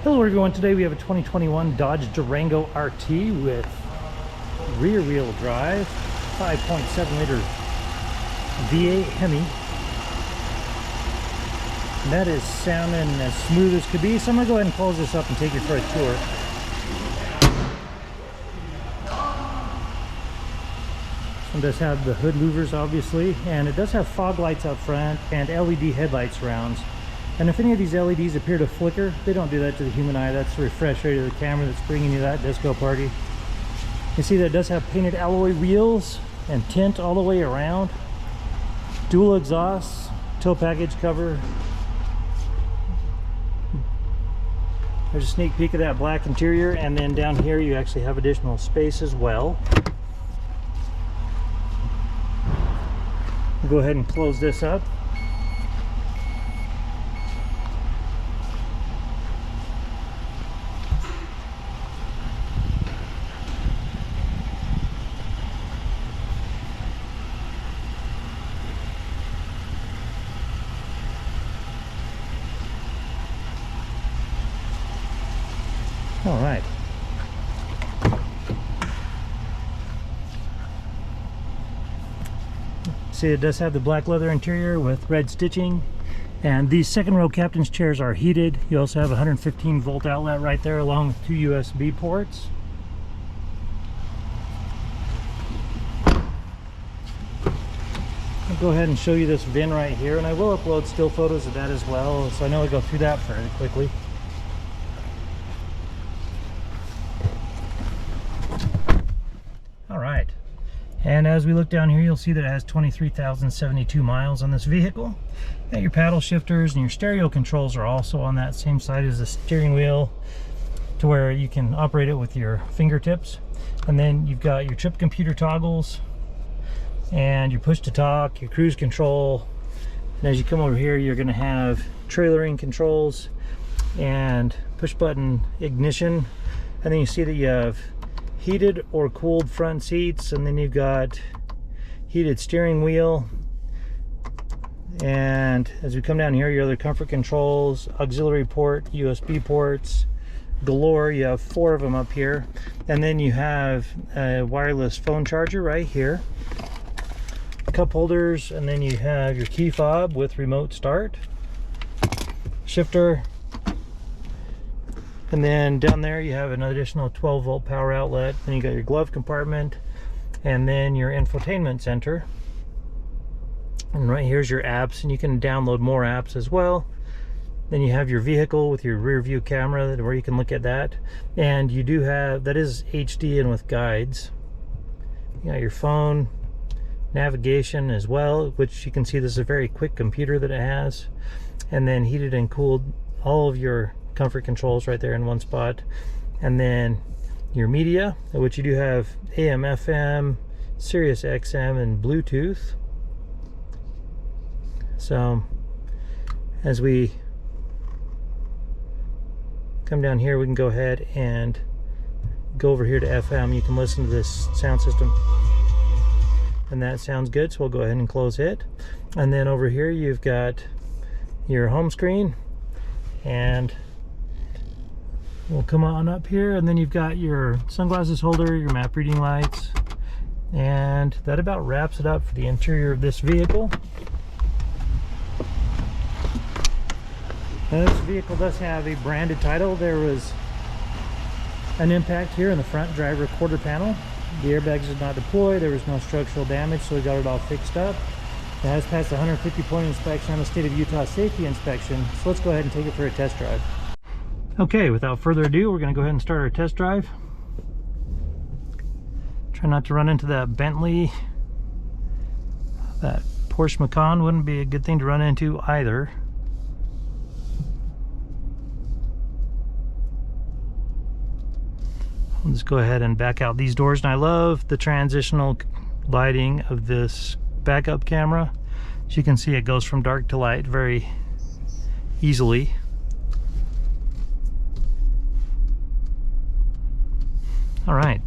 Hello everyone, today we have a 2021 Dodge Durango RT with rear wheel drive, 5.7 liter V8 Hemi. And that is sounding as smooth as could be, so I'm going to go ahead and close this up and take you for a tour. This one does have the hood louvers obviously, and it does have fog lights up front and LED headlight surrounds. And if any of these LEDs appear to flicker, they don't do that to the human eye. That's the refresh rate of the camera that's bringing you that disco party. You see that it does have painted alloy wheels and tint all the way around. Dual exhausts, tow package cover. There's a sneak peek of that black interior, and then down here you actually have additional space as well. We'll go ahead and close this up. All right. See, it does have the black leather interior with red stitching, and these second row captain's chairs are heated. You also have a 115 volt outlet right there along with 2 USB ports. I'll go ahead and show you this VIN right here, and I will upload still photos of that as well, so I know I go through that fairly quickly. Alright, and as we look down here, you'll see that it has 23,072 miles on this vehicle. Got your paddle shifters, and your stereo controls are also on that same side as the steering wheel, to where you can operate it with your fingertips. And then you've got your trip computer toggles and your push to talk, your cruise control. And as you come over here, you're going to have trailering controls and push button ignition. And then you see that you have heated or cooled front seats, and then you've got heated steering wheel. And as we come down here, your other comfort controls, auxiliary port, USB ports galore. You have 4 of them up here, and then you have a wireless phone charger right here, cup holders, and then you have your key fob with remote start, shifter. And then down there you have an additional 12 volt power outlet. Then you got your glove compartment, and then your infotainment center. And right here's your apps, and you can download more apps as well. Then you have your vehicle with your rear view camera where you can look at that. And you do have, that is HD and with guides. You got your phone, navigation as well, which you can see this is a very quick computer that it has. And then heated and cooled, all of your comfort controls right there in one spot. And then your media, which you do have AM, FM, Sirius XM, and Bluetooth. So as we come down here, we can go ahead and go over here to FM. You can listen to this sound system, and that sounds good, so we'll go ahead and close it. And then over here you've got your home screen, and we'll come on up here, and then you've got your sunglasses holder, your map reading lights, and that about wraps it up for the interior of this vehicle. Now, this vehicle does have a branded title. There was an impact here in the front driver quarter panel. The airbags did not deploy. There was no structural damage, so we got it all fixed up. It has passed the 150-point inspection on the state of Utah safety inspection, so let's go ahead and take it for a test drive. Okay, without further ado, we're going to go ahead and start our test drive. Try not to run into that Bentley. That Porsche Macan wouldn't be a good thing to run into either. I'll just go ahead and back out these doors, and I love the transitional lighting of this backup camera. As you can see, it goes from dark to light very easily. All right.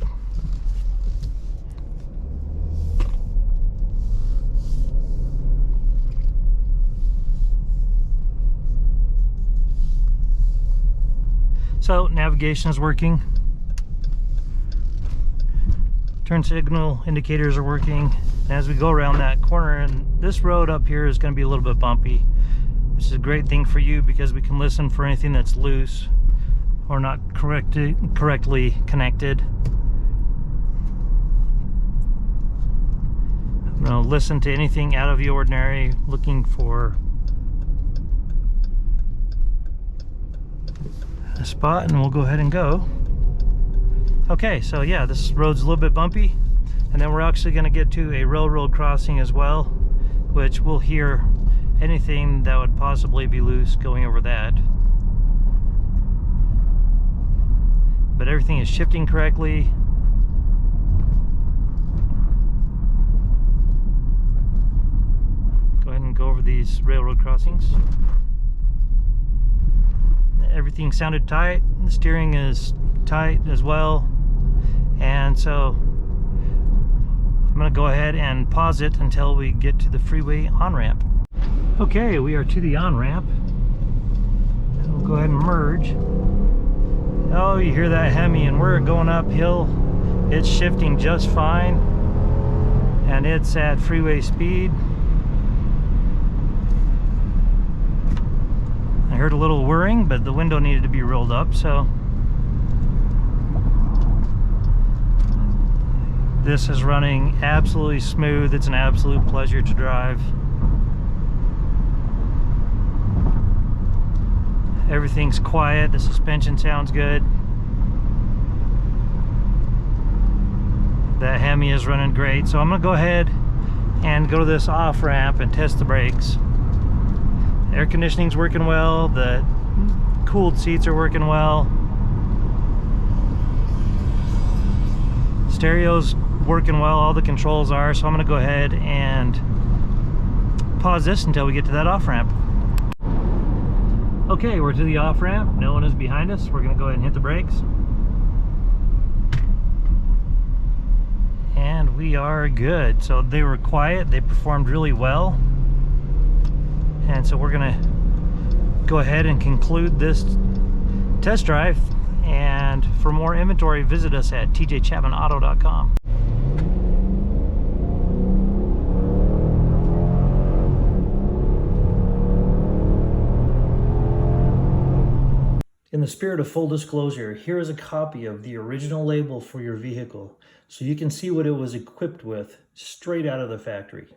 So navigation is working. Turn signal indicators are working. And as we go around that corner, and this road up here is going to be a little bit bumpy, which is a great thing for you because we can listen for anything that's loose or not correctly connected. I'm going to listen to anything out of the ordinary, looking for a spot, and we'll go ahead and go. Okay, so yeah, this road's a little bit bumpy, and then we're actually going to get to a railroad crossing as well, which we'll hear anything that would possibly be loose going over that. But everything is shifting correctly. Go ahead and go over these railroad crossings. Everything sounded tight. The steering is tight as well. And so I'm going to go ahead and pause it until we get to the freeway on-ramp. Okay, we are to the on-ramp. We'll go ahead and merge. Oh, you hear that Hemi, and we're going uphill. It's shifting just fine, and it's at freeway speed. I heard a little whirring, but the window needed to be rolled up, so this is running absolutely smooth. It's an absolute pleasure to drive. Everything's quiet. The suspension sounds good. The Hemi is running great. So I'm going to go ahead and go to this off ramp and test the brakes. The air conditioning's working well. The cooled seats are working well. Stereo's working well. All the controls are. So I'm going to go ahead and pause this until we get to that off ramp. Okay, we're to the off ramp. No one is behind us. We're going to go ahead and hit the brakes. And we are good. So they were quiet. They performed really well. And so we're going to go ahead and conclude this test drive. And for more inventory, visit us at tjchapmanauto.com. In the spirit of full disclosure, here is a copy of the original label for your vehicle, so you can see what it was equipped with straight out of the factory.